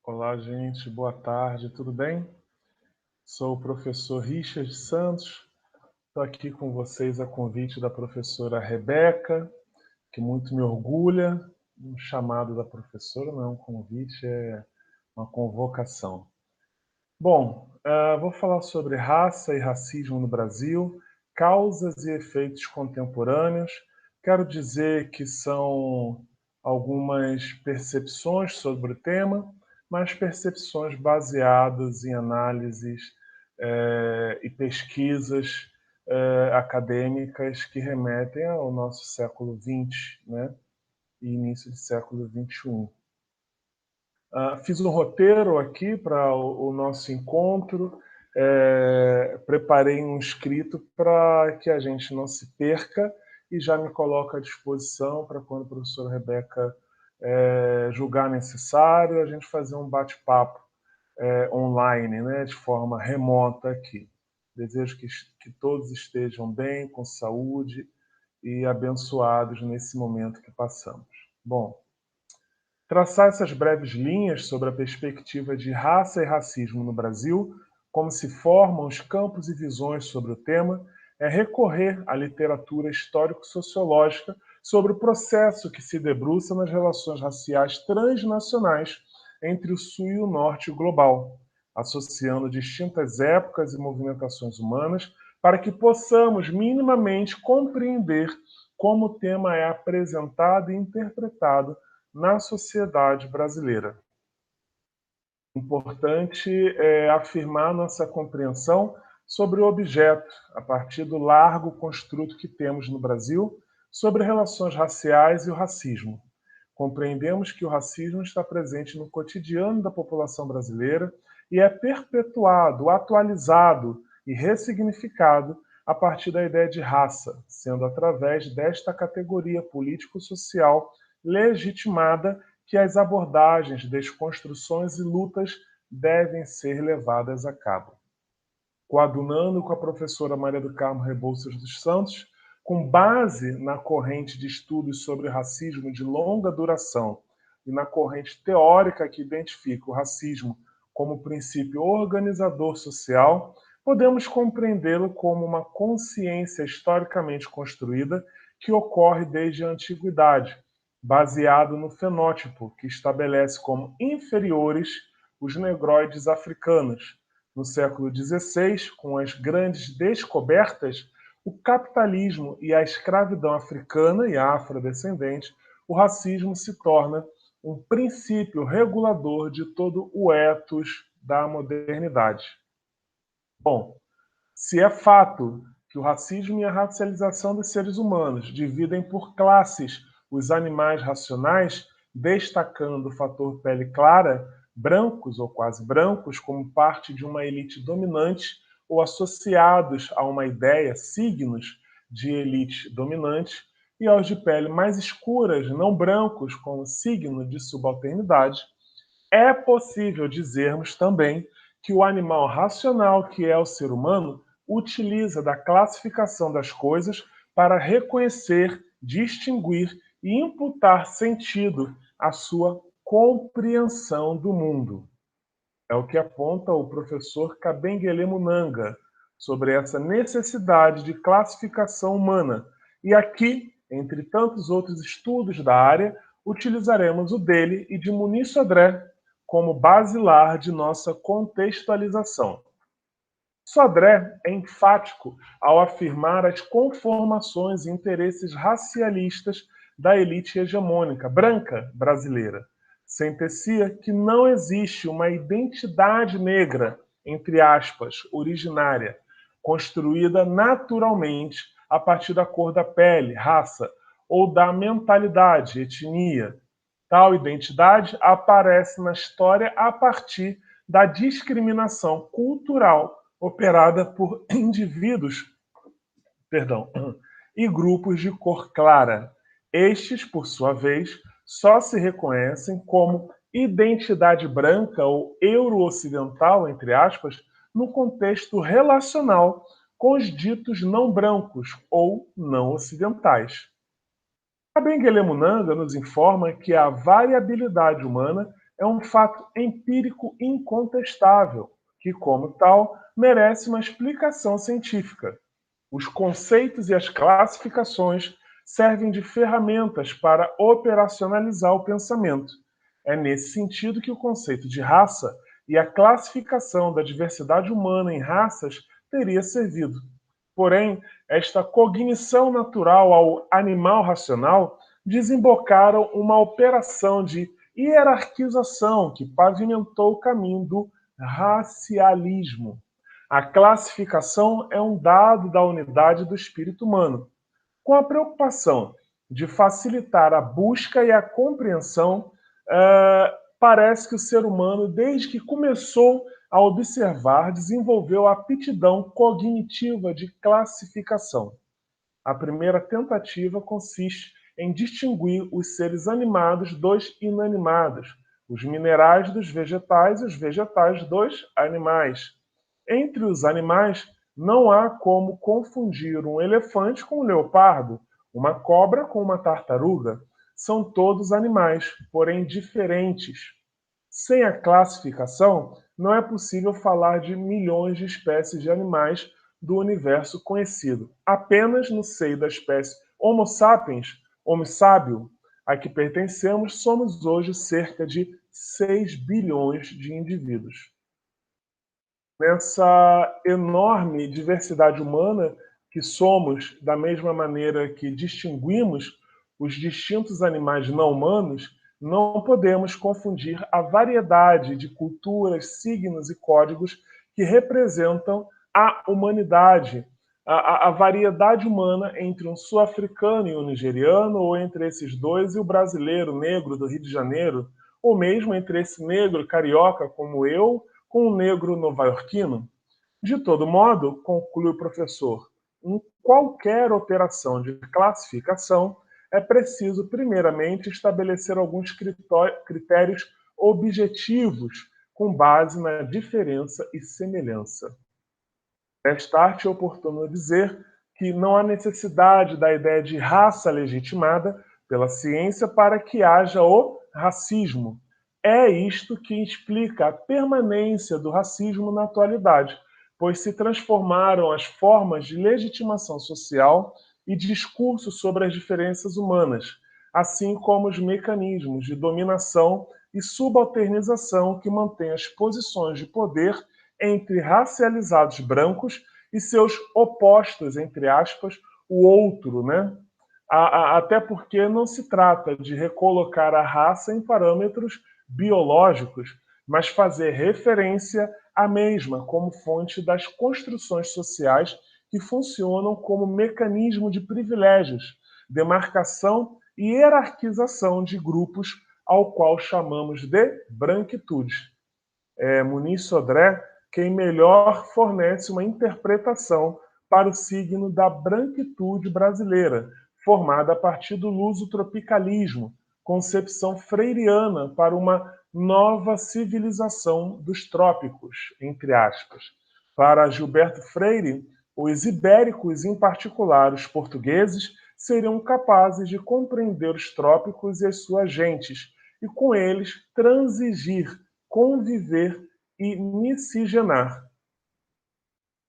Olá, gente, boa tarde, tudo bem? Sou o professor Richard Santos, estou aqui com vocês a convite da professora Rebeca, que muito me orgulha. Um chamado da professora não é um convite, é uma convocação. Bom, vou falar sobre raça e racismo no Brasil, causas e efeitos contemporâneos. Quero dizer que são algumas percepções sobre o tema, mas percepções baseadas em análises e pesquisas acadêmicas que remetem ao nosso século XX, né, e início do século XXI. Fiz um roteiro aqui para o nosso encontro, preparei um escrito para que a gente não se perca e já me coloco à disposição para quando a professora Rebeca julgar necessário, a gente fazer um bate-papo online, né, de forma remota aqui. Desejo que todos estejam bem, com saúde e abençoados nesse momento que passamos. Bom, traçar essas breves linhas sobre a perspectiva de raça e racismo no Brasil, como se formam os campos e visões sobre o tema, é recorrer à literatura histórico-sociológica sobre o processo que se debruça nas relações raciais transnacionais entre o Sul e o Norte global, associando distintas épocas e movimentações humanas para que possamos minimamente compreender como o tema é apresentado e interpretado na sociedade brasileira. Importante afirmar nossa compreensão sobre o objeto, a partir do largo construto que temos no Brasil sobre relações raciais e o racismo. Compreendemos que o racismo está presente no cotidiano da população brasileira e é perpetuado, atualizado e ressignificado a partir da ideia de raça, sendo através desta categoria político-social legitimada que as abordagens, desconstruções e lutas devem ser levadas a cabo. Coadunando com a professora Maria do Carmo Rebouças dos Santos, com base na corrente de estudos sobre racismo de longa duração e na corrente teórica que identifica o racismo como princípio organizador social, podemos compreendê-lo como uma consciência historicamente construída que ocorre desde a antiguidade, baseado no fenótipo que estabelece como inferiores os negroides africanos. No século XVI, com as grandes descobertas, o capitalismo e a escravidão africana e afrodescendente, o racismo se torna um princípio regulador de todo o ethos da modernidade. Bom, se é fato que o racismo e a racialização dos seres humanos dividem por classes os animais racionais, destacando o fator pele clara, brancos ou quase brancos, como parte de uma elite dominante ou associados a uma ideia, signos de elite dominante, e aos de pele mais escuras, não brancos, como signo de subalternidade, é possível dizermos também que o animal racional, que é o ser humano, utiliza da classificação das coisas para reconhecer, distinguir e imputar sentido à sua compreensão do mundo. É o que aponta o professor Kabengele Munanga sobre essa necessidade de classificação humana. E aqui, entre tantos outros estudos da área, utilizaremos o dele e de Muniz Sodré como basilar de nossa contextualização. Sodré é enfático ao afirmar as conformações e interesses racialistas da elite hegemônica branca brasileira. Sentencia que não existe uma identidade negra, entre aspas, originária, construída naturalmente a partir da cor da pele, raça, ou da mentalidade, etnia. Tal identidade aparece na história a partir da discriminação cultural operada por indivíduos, e grupos de cor clara. Estes, por sua vez, só se reconhecem como identidade branca ou euro-ocidental, entre aspas, no contexto relacional com os ditos não brancos ou não ocidentais. A Benguele Munanga nos informa que a variabilidade humana é um fato empírico incontestável, que, como tal, merece uma explicação científica. Os conceitos e as classificações servem de ferramentas para operacionalizar o pensamento. É nesse sentido que o conceito de raça e a classificação da diversidade humana em raças teria servido. Porém, esta cognição natural ao animal racional desembocaram uma operação de hierarquização que pavimentou o caminho do racialismo. A classificação é um dado da unidade do espírito humano, com a preocupação de facilitar a busca e a compreensão. Parece que o ser humano, desde que começou a observar, desenvolveu a aptidão cognitiva de classificação. A primeira tentativa consiste em distinguir os seres animados dos inanimados, os minerais dos vegetais e os vegetais dos animais. Entre os animais, não há como confundir um elefante com um leopardo, uma cobra com uma tartaruga. São todos animais, porém diferentes. Sem a classificação, não é possível falar de milhões de espécies de animais do universo conhecido. Apenas no seio da espécie Homo sapiens, Homo sábio, a que pertencemos, somos hoje cerca de 6 bilhões de indivíduos. Nessa enorme diversidade humana que somos, da mesma maneira que distinguimos os distintos animais não humanos, não podemos confundir a variedade de culturas, signos e códigos que representam a humanidade, a variedade humana entre um sul-africano e um nigeriano, ou entre esses dois e o brasileiro negro do Rio de Janeiro, ou mesmo entre esse negro carioca como eu com um negro nova-iorquino. De todo modo, conclui o professor, em qualquer operação de classificação, é preciso, primeiramente, estabelecer alguns critérios objetivos com base na diferença e semelhança. Resta-te oportuno dizer que não há necessidade da ideia de raça legitimada pela ciência para que haja o racismo. É isto que explica a permanência do racismo na atualidade, pois se transformaram as formas de legitimação social e discurso sobre as diferenças humanas, assim como os mecanismos de dominação e subalternização que mantêm as posições de poder entre racializados brancos e seus opostos, entre aspas, o outro, né? Até porque não se trata de recolocar a raça em parâmetros biológicos, mas fazer referência à mesma como fonte das construções sociais que funcionam como mecanismo de privilégios, demarcação e hierarquização de grupos ao qual chamamos de branquitude. Muniz Sodré quem melhor fornece uma interpretação para o signo da branquitude brasileira, formada a partir do luso-tropicalismo, concepção freiriana para uma nova civilização dos trópicos, entre aspas. Para Gilberto Freire, os ibéricos, em particular os portugueses, seriam capazes de compreender os trópicos e as suas gentes, e com eles transigir, conviver e miscigenar.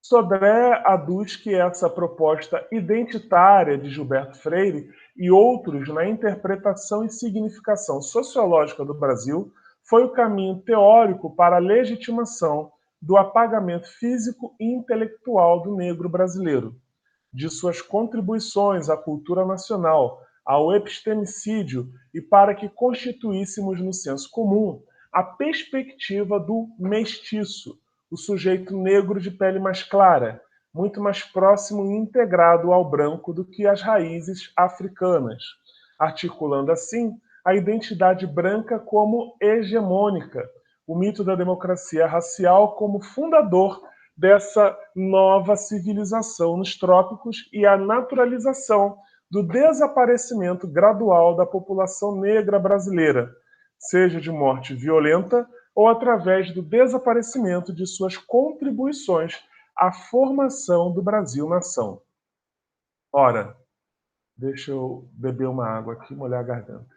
Sodré aduz que essa proposta identitária de Gilberto Freire e outros na interpretação e significação sociológica do Brasil foi o caminho teórico para a legitimação do apagamento físico e intelectual do negro brasileiro, de suas contribuições à cultura nacional, ao epistemicídio e para que constituíssemos no senso comum a perspectiva do mestiço, o sujeito negro de pele mais clara, muito mais próximo e integrado ao branco do que as raízes africanas, articulando assim a identidade branca como hegemônica, o mito da democracia racial como fundador dessa nova civilização nos trópicos e a naturalização do desaparecimento gradual da população negra brasileira, seja de morte violenta ou através do desaparecimento de suas contribuições à formação do Brasil-nação. Ora, deixa eu beber uma água aqui e molhar a garganta.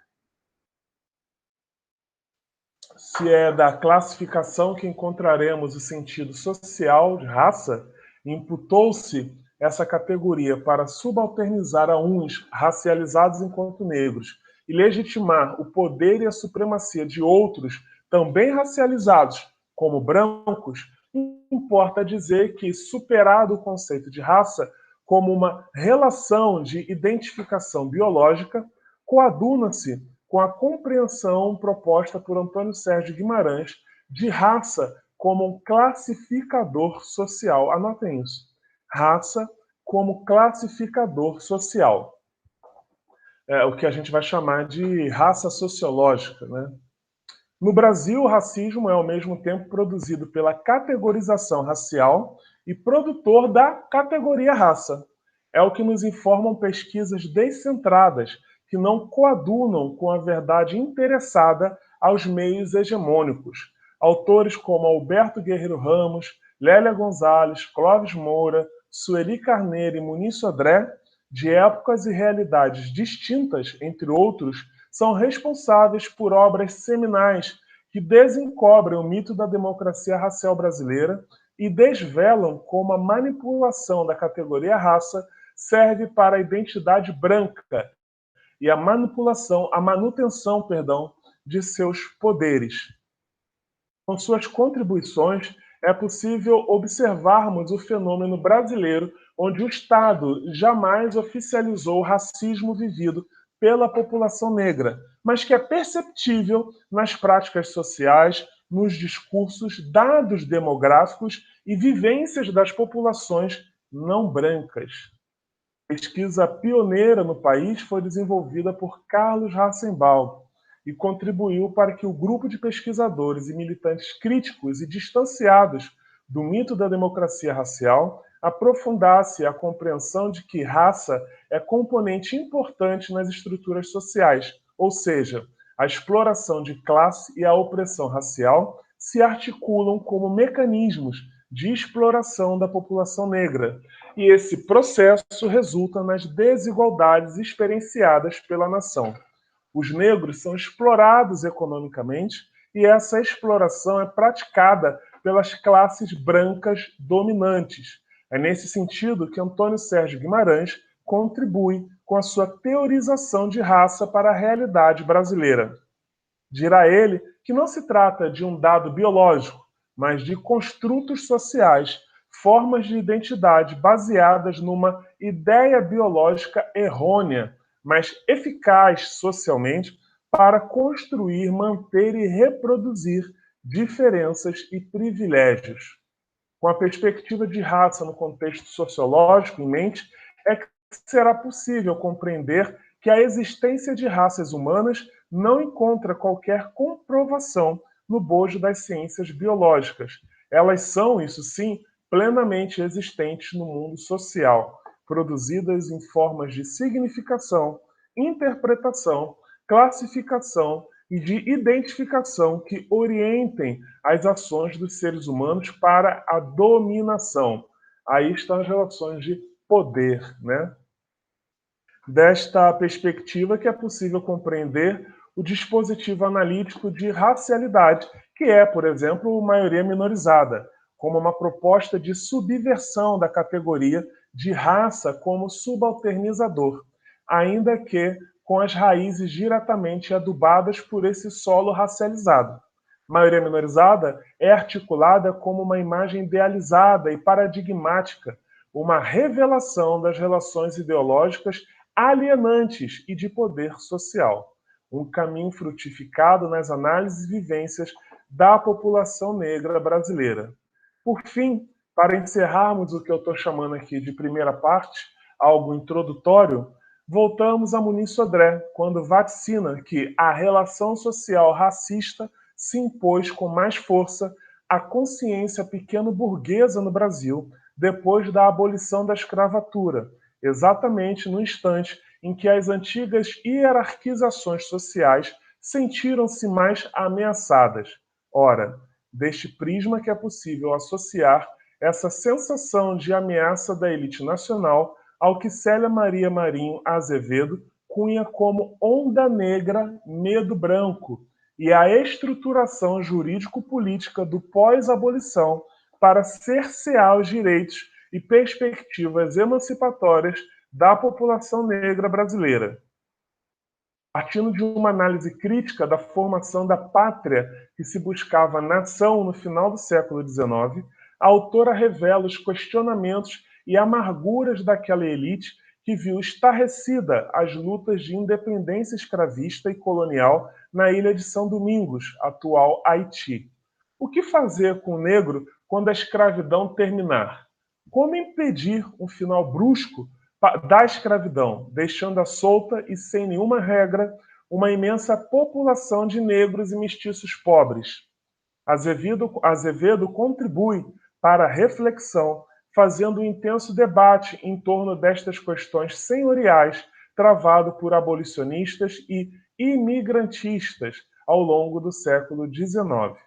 Se é da classificação que encontraremos o sentido social de raça, imputou-se essa categoria para subalternizar a uns racializados enquanto negros e legitimar o poder e a supremacia de outros também racializados, como brancos, importa dizer que, superado o conceito de raça como uma relação de identificação biológica, coaduna-se com a compreensão proposta por Antônio Sérgio Guimarães de raça como um classificador social. Anotem isso. Raça como classificador social. É o que a gente vai chamar de raça sociológica, né? No Brasil, o racismo é ao mesmo tempo produzido pela categorização racial e produtor da categoria raça. É o que nos informam pesquisas descentradas, que não coadunam com a verdade interessada aos meios hegemônicos. Autores como Alberto Guerreiro Ramos, Lélia Gonzalez, Clóvis Moura, Sueli Carneiro e Muniz Sodré, de épocas e realidades distintas, entre outros, são responsáveis por obras seminais que desencobrem o mito da democracia racial brasileira e desvelam como a manipulação da categoria raça serve para a identidade branca e a manutenção, de seus poderes. Com suas contribuições, é possível observarmos o fenômeno brasileiro, onde o Estado jamais oficializou o racismo vivido pela população negra, mas que é perceptível nas práticas sociais, nos discursos, dados demográficos e vivências das populações não brancas. A pesquisa pioneira no país foi desenvolvida por Carlos Rassenbaum e contribuiu para que o grupo de pesquisadores e militantes críticos e distanciados do mito da democracia racial aprofundasse a compreensão de que raça é componente importante nas estruturas sociais, ou seja, a exploração de classe e a opressão racial se articulam como mecanismos de exploração da população negra, e esse processo resulta nas desigualdades experienciadas pela nação. Os negros são explorados economicamente e essa exploração é praticada pelas classes brancas dominantes. É nesse sentido que Antônio Sérgio Guimarães contribui com a sua teorização de raça para a realidade brasileira. Dirá ele que não se trata de um dado biológico, mas de construtos sociais, formas de identidade baseadas numa ideia biológica errônea, mas eficaz socialmente para construir, manter e reproduzir diferenças e privilégios. Com a perspectiva de raça no contexto sociológico em mente, é que será possível compreender que a existência de raças humanas não encontra qualquer comprovação no bojo das ciências biológicas. Elas são, isso sim, plenamente existentes no mundo social, produzidas em formas de significação, interpretação, classificação e de identificação que orientem as ações dos seres humanos para a dominação. Aí estão as relações de poder, né? Desta perspectiva que é possível compreender o dispositivo analítico de racialidade, que é, por exemplo, maioria minorizada, como uma proposta de subversão da categoria de raça como subalternizador, ainda que com as raízes diretamente adubadas por esse solo racializado. Maioria minorizada é articulada como uma imagem idealizada e paradigmática, uma revelação das relações ideológicas alienantes e de poder social. Um caminho frutificado nas análises e vivências da população negra brasileira. Por fim, para encerrarmos o que eu estou chamando aqui de primeira parte, algo introdutório, voltamos a Muniz Sodré, quando vaticina que a relação social racista se impôs com mais força à consciência pequeno-burguesa no Brasil depois da abolição da escravatura, exatamente no instante em que as antigas hierarquizações sociais sentiram-se mais ameaçadas. Ora, deste prisma que é possível associar essa sensação de ameaça da elite nacional ao que Célia Maria Marinho Azevedo cunha como onda negra, medo branco, e a estruturação jurídico-política do pós-abolição para cercear os direitos e perspectivas emancipatórias da população negra brasileira. Partindo de uma análise crítica da formação da pátria que se buscava nação no final do século XIX, a autora revela os questionamentos e amarguras daquela elite que viu estarrecida as lutas de independência escravista e colonial na ilha de São Domingos, atual Haiti. O que fazer com o negro quando a escravidão terminar? Como impedir um final brusco da escravidão, deixando-a solta e sem nenhuma regra uma imensa população de negros e mestiços pobres? Azevedo contribui para a reflexão, fazendo um intenso debate em torno destas questões senhoriais travado por abolicionistas e imigrantistas ao longo do século XIX.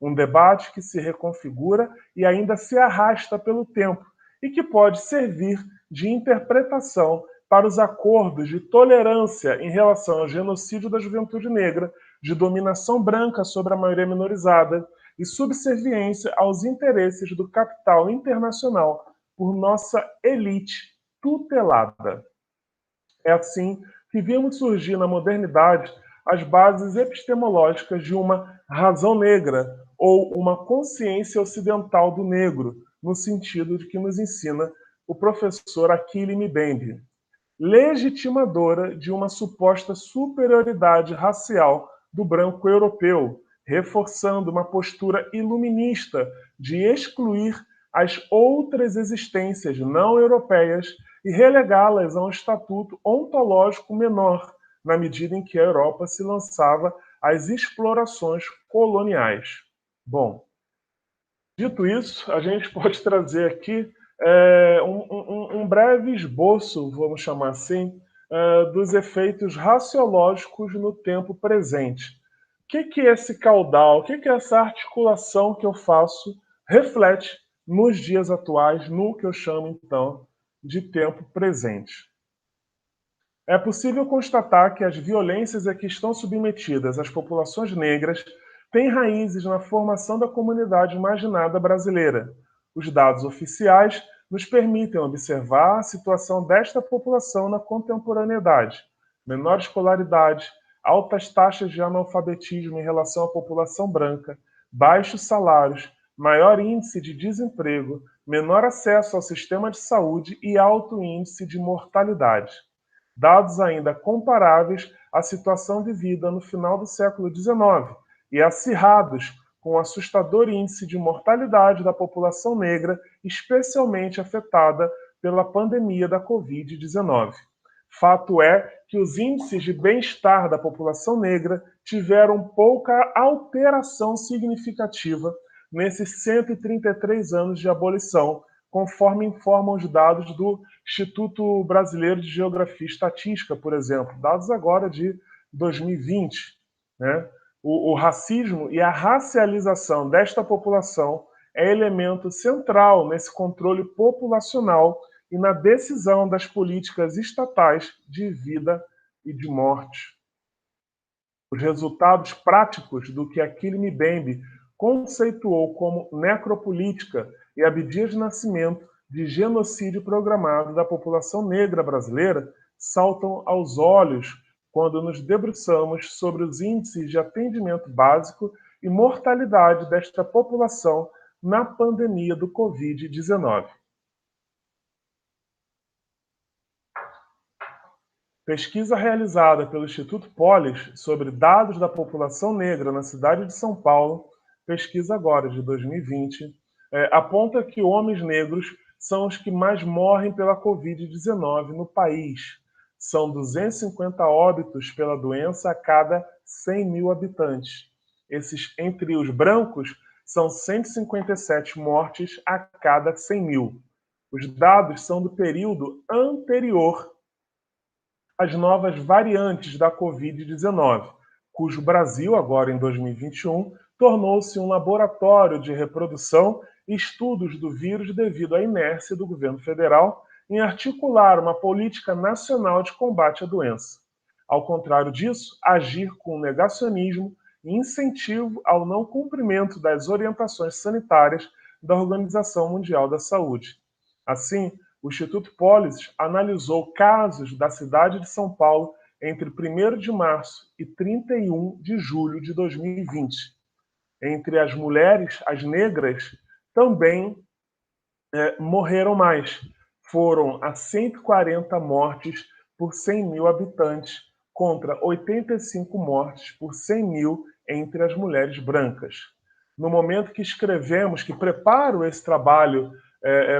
Um debate que se reconfigura e ainda se arrasta pelo tempo e que pode servir de interpretação para os acordos de tolerância em relação ao genocídio da juventude negra, de dominação branca sobre a maioria minorizada e subserviência aos interesses do capital internacional por nossa elite tutelada. É assim que vimos surgir na modernidade as bases epistemológicas de uma razão negra ou uma consciência ocidental do negro, no sentido de que nos ensina o professor Achille Mbembe, legitimadora de uma suposta superioridade racial do branco europeu, reforçando uma postura iluminista de excluir as outras existências não europeias e relegá-las a um estatuto ontológico menor, na medida em que a Europa se lançava às explorações coloniais. Bom, dito isso, a gente pode trazer aqui um breve esboço, vamos chamar assim, dos efeitos raciológicos no tempo presente. O que é esse caudal, o que é essa articulação que eu faço reflete nos dias atuais, no que eu chamo, então, de tempo presente? É possível constatar que as violências a que estão submetidas as populações negras têm raízes na formação da comunidade marginada brasileira. Os dados oficiais nos permitem observar a situação desta população na contemporaneidade. Menor escolaridade, altas taxas de analfabetismo em relação à população branca, baixos salários, maior índice de desemprego, menor acesso ao sistema de saúde e alto índice de mortalidade. Dados ainda comparáveis à situação vivida no final do século XIX e acirrados com o assustador índice de mortalidade da população negra, especialmente afetada pela pandemia da Covid-19. Fato é que os índices de bem-estar da população negra tiveram pouca alteração significativa nesses 133 anos de abolição, conforme informam os dados do Instituto Brasileiro de Geografia e Estatística, por exemplo, dados agora de 2020. Né? O racismo e a racialização desta população é elemento central nesse controle populacional e na decisão das políticas estatais de vida e de morte. Os resultados práticos do que Achille Mbembe conceituou como necropolítica e Abdias Nascimento de genocídio programado da população negra brasileira saltam aos olhos quando nos debruçamos sobre os índices de atendimento básico e mortalidade desta população na pandemia do Covid-19. Pesquisa realizada pelo Instituto Polis sobre dados da população negra na cidade de São Paulo, pesquisa agora de 2020, aponta que homens negros são os que mais morrem pela Covid-19 no país. São 250 óbitos pela doença a cada 100 mil habitantes. Entre os brancos, são 157 mortes a cada 100 mil. Os dados são do período anterior as novas variantes da Covid-19, cujo Brasil, agora em 2021, tornou-se um laboratório de reprodução e estudos do vírus devido à inércia do governo federal em articular uma política nacional de combate à doença. Ao contrário disso, agir com negacionismo e incentivo ao não cumprimento das orientações sanitárias da Organização Mundial da Saúde. Assim, o Instituto Polis analisou casos da cidade de São Paulo entre 1º de março e 31 de julho de 2020. Entre as mulheres, as negras também morreram mais. Foram a 140 mortes por 100 mil habitantes, contra 85 mortes por 100 mil entre as mulheres brancas. No momento que escrevemos, que preparo esse trabalho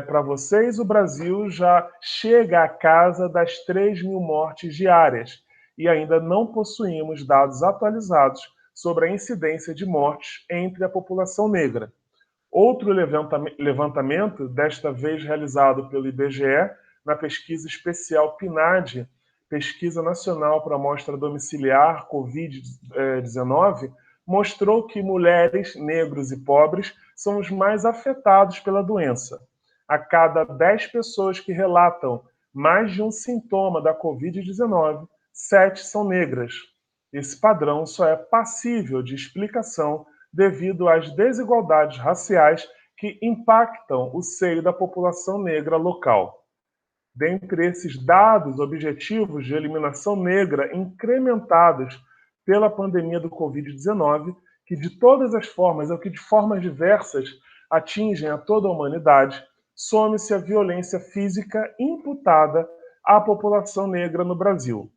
para vocês, o Brasil já chega à casa das 3 mil mortes diárias e ainda não possuímos dados atualizados sobre a incidência de mortes entre a população negra. Outro levantamento, desta vez realizado pelo IBGE, na pesquisa especial PNAD, Pesquisa Nacional para Amostra Domiciliar Covid-19, mostrou que mulheres, negros e pobres são os mais afetados pela doença. A cada 10 pessoas que relatam mais de um sintoma da Covid-19, 7 são negras. Esse padrão só é passível de explicação devido às desigualdades raciais que impactam o seio da população negra local. Dentre esses dados objetivos de eliminação negra incrementados pela pandemia do Covid-19, que de todas as formas, ou que de formas diversas, atingem a toda a humanidade, some-se a violência física imputada à população negra no Brasil.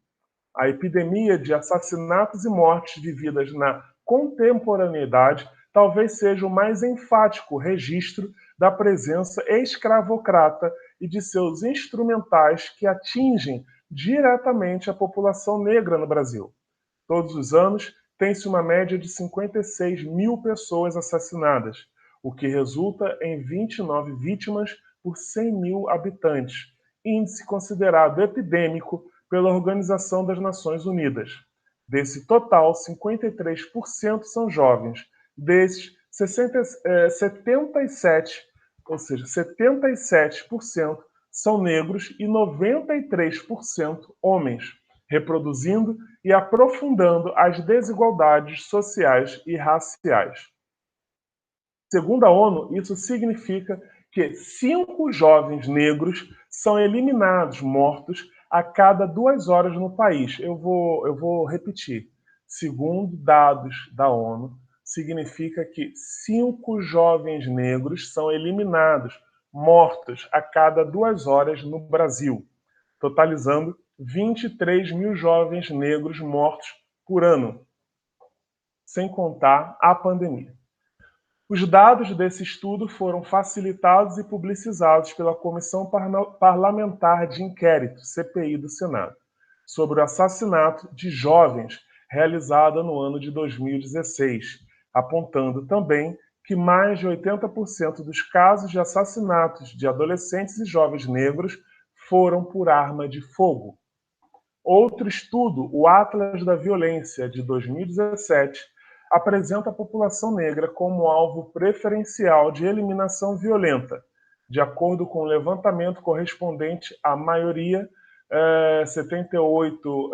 A epidemia de assassinatos e mortes vividas na contemporaneidade talvez seja o mais enfático registro da presença escravocrata e de seus instrumentais que atingem diretamente a população negra no Brasil. Todos os anos, tem-se uma média de 56 mil pessoas assassinadas, o que resulta em 29 vítimas por 100 mil habitantes, índice considerado epidêmico pela Organização das Nações Unidas. Desse total, 53% são jovens. Desses, 77% são negros e 93% homens, reproduzindo e aprofundando as desigualdades sociais e raciais. Segundo a ONU, isso significa que 5 jovens negros são eliminados, mortos, a cada 2 horas no país. Eu vou repetir. Segundo dados da ONU, significa que 5 jovens negros são eliminados, mortos, a cada 2 horas no Brasil, totalizando 23 mil jovens negros mortos por ano, sem contar a pandemia. Os dados desse estudo foram facilitados e publicizados pela Comissão Parlamentar de Inquérito, CPI do Senado, sobre o assassinato de jovens realizada no ano de 2016, apontando também que mais de 80% dos casos de assassinatos de adolescentes e jovens negros foram por arma de fogo. Outro estudo, o Atlas da Violência, de 2017, apresenta a população negra como alvo preferencial de eliminação violenta, de acordo com o levantamento correspondente à maioria, 78,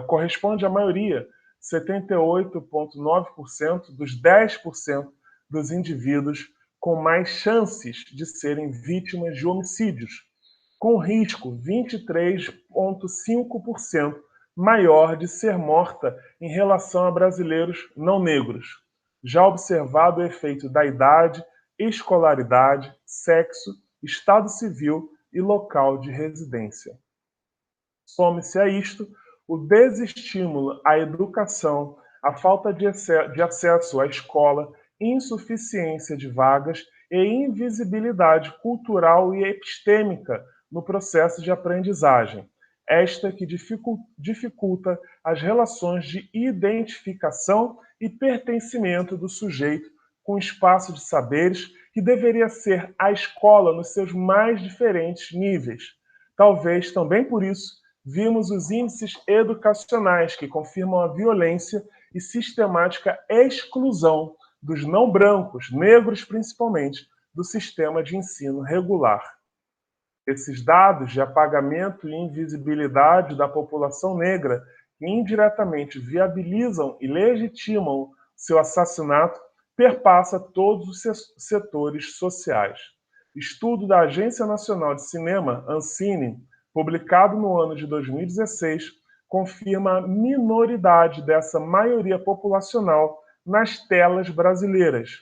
corresponde à maioria, 78,9% dos 10% dos indivíduos com mais chances de serem vítimas de homicídios, com risco 23,5% maior de ser morta em relação a brasileiros não negros. Já observado o efeito da idade, escolaridade, sexo, estado civil e local de residência. Some-se a isto o desestímulo à educação, a falta de acesso à escola, insuficiência de vagas e invisibilidade cultural e epistêmica no processo de aprendizagem. Esta que dificulta as relações de identificação e pertencimento do sujeito com o espaço de saberes que deveria ser a escola nos seus mais diferentes níveis. Talvez também por isso vimos os índices educacionais que confirmam a violência e sistemática exclusão dos não brancos, negros principalmente, do sistema de ensino regular. Esses dados de apagamento e invisibilidade da população negra que indiretamente viabilizam e legitimam seu assassinato perpassa todos os setores sociais. Estudo da Agência Nacional de Cinema, Ancine, publicado no ano de 2016, confirma a minoridade dessa maioria populacional nas telas brasileiras,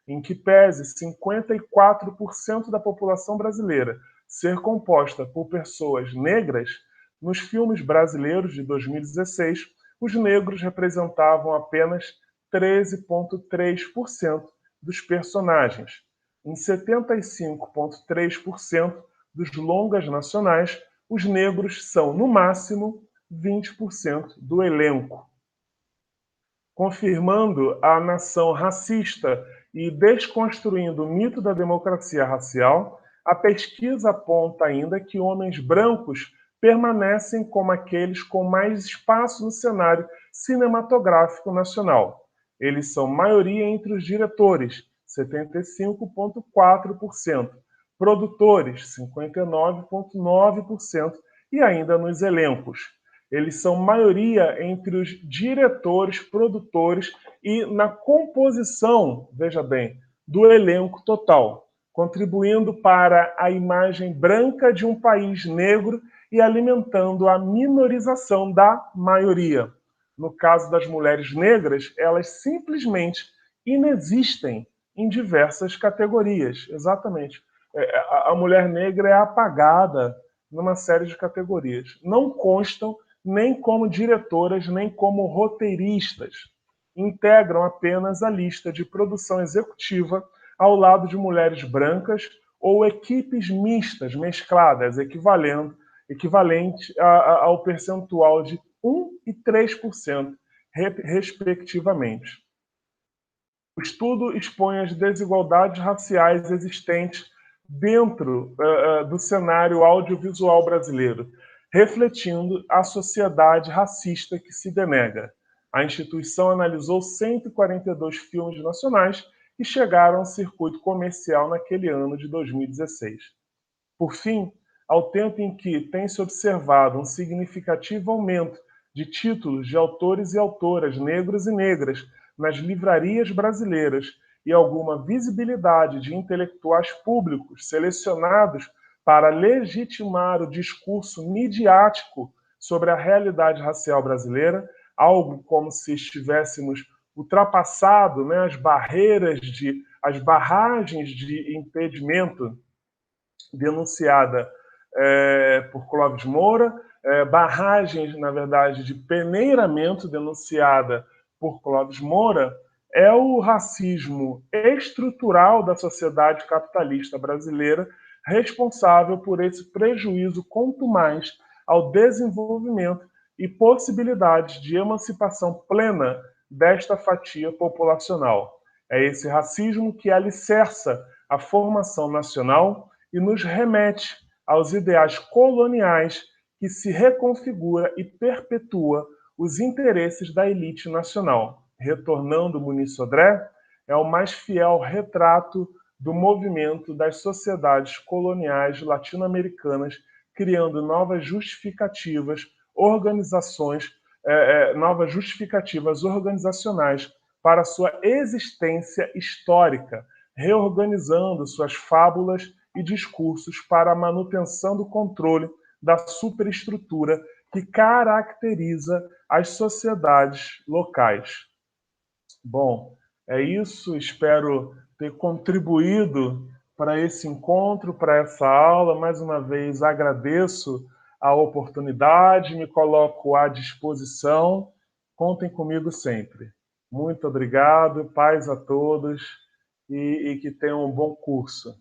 em que pese 54% da população brasileira ser composta por pessoas negras, nos filmes brasileiros de 2016, os negros representavam apenas 13,3% dos personagens. Em 75,3% dos longas nacionais, os negros são, no máximo, 20% do elenco. Confirmando a nação racista e desconstruindo o mito da democracia racial, a pesquisa aponta ainda que homens brancos permanecem como aqueles com mais espaço no cenário cinematográfico nacional. Eles são maioria entre os diretores, 75,4%, produtores, 59,9%, e ainda nos elencos. Eles são maioria entre os diretores, produtores e na composição, veja bem, do elenco total, contribuindo para a imagem branca de um país negro e alimentando a minorização da maioria. No caso das mulheres negras, elas simplesmente inexistem em diversas categorias. Exatamente. A mulher negra é apagada numa série de categorias. Não constam nem como diretoras, nem como roteiristas. Integram apenas a lista de produção executiva ao lado de mulheres brancas ou equipes mistas, mescladas, equivalente ao percentual de 1% e 3%, respectivamente. O estudo expõe as desigualdades raciais existentes dentro do cenário audiovisual brasileiro, refletindo a sociedade racista que se denega. A instituição analisou 142 filmes nacionais que chegaram ao circuito comercial naquele ano de 2016. Por fim, ao tempo em que tem-se observado um significativo aumento de títulos de autores e autoras negros e negras nas livrarias brasileiras e alguma visibilidade de intelectuais públicos selecionados para legitimar o discurso midiático sobre a realidade racial brasileira, algo como se estivéssemos ultrapassado, né, as barragens de impedimento denunciada por Clóvis Moura, barragens, na verdade, de peneiramento denunciada por Clóvis Moura, é o racismo estrutural da sociedade capitalista brasileira responsável por esse prejuízo contumaz ao desenvolvimento e possibilidades de emancipação plena desta fatia populacional. É esse racismo que alicerça a formação nacional e nos remete aos ideais coloniais que se reconfigura e perpetua os interesses da elite nacional. Retornando Muniz Sodré, é o mais fiel retrato do movimento das sociedades coloniais latino-americanas, criando novas justificativas organizacionais para sua existência histórica, reorganizando suas fábulas e discursos para a manutenção do controle da superestrutura que caracteriza as sociedades locais. Bom, é isso. Espero ter contribuído para esse encontro, para essa aula. Mais uma vez, agradeço a oportunidade, me coloco à disposição. Contem comigo sempre. Muito obrigado, paz a todos e que tenham um bom curso.